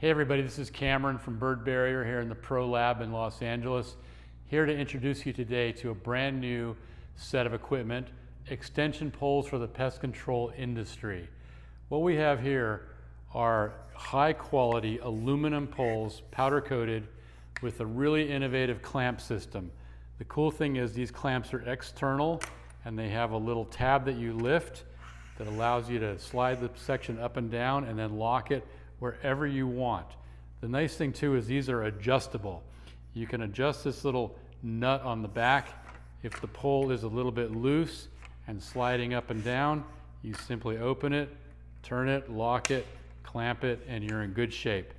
Hey everybody, this is Cameron from Bird Barrier here in the Pro Lab in Los Angeles. Here to introduce you today to a brand new set of equipment, extension poles for the pest control industry. What we have here are high quality aluminum poles, powder coated with a really innovative clamp system. The cool thing is these clamps are external and they have a little tab that you lift that allows you to slide the section up and down and then lock it wherever you want. The nice thing too is these are adjustable. You can adjust this little nut on the back. If the pole is a little bit loose and sliding up and down, you simply open it, turn it, lock it, clamp it, and you're in good shape.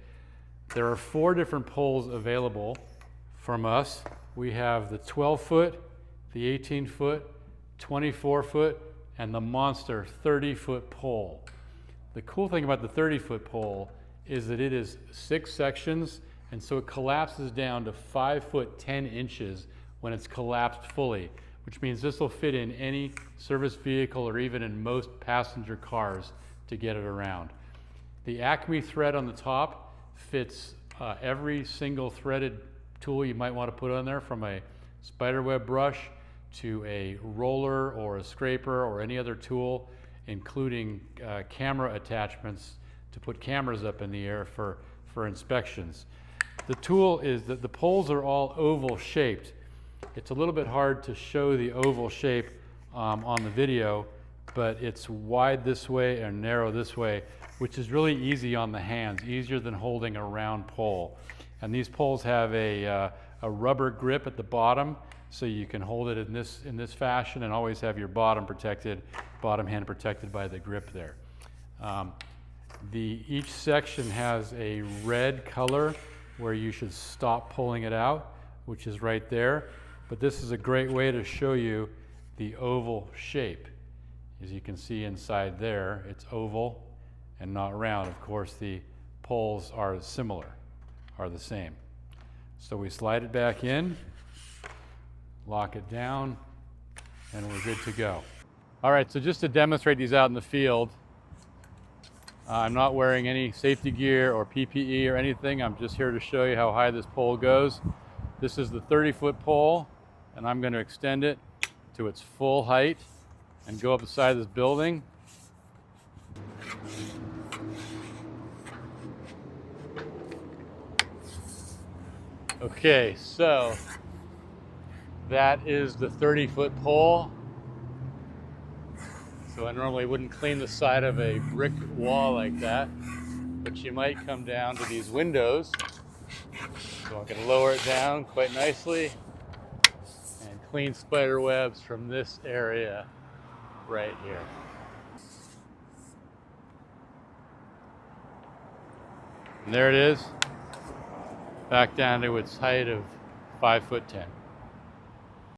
There are 4 different poles available from us. We have the 12-foot, the 18-foot, 24-foot, and the monster 30-foot pole. The cool thing about the 30-foot pole is that it is 6 sections, and so it collapses down to 5 foot 10 inches when it's collapsed fully, which means this will fit in any service vehicle or even in most passenger cars to get it around. The Acme thread on the top fits every single threaded tool you might want to put on there, from a spiderweb brush to a roller or a scraper or any other tool, including camera attachments to put cameras up in the air for inspections. The tool is that the poles are all oval shaped. It's a little bit hard to show the oval shape on the video, but it's wide this way and narrow this way, which is really easy on the hands, easier than holding a round pole. And these poles have a rubber grip at the bottom, so you can hold it in this fashion and always have your bottom hand protected by the grip there. Each section has a red color where you should stop pulling it out, which is right there. But this is a great way to show you the oval shape. As you can see inside there, it's oval and not round. Of course, the poles are similar, are the same. So we slide it back in, lock it down, and we're good to go. All right, so just to demonstrate these out in the field, I'm not wearing any safety gear or PPE or anything. I'm just here to show you how high this pole goes. This is the 30-foot pole, and I'm going to extend it to its full height and go up the side of this building. Okay, so that is the 30-foot pole. So I normally wouldn't clean the side of a brick wall like that, but you might come down to these windows. So I'm going to lower it down quite nicely and clean spider webs from this area right here. And there it is, back down to its height of 5 foot 10.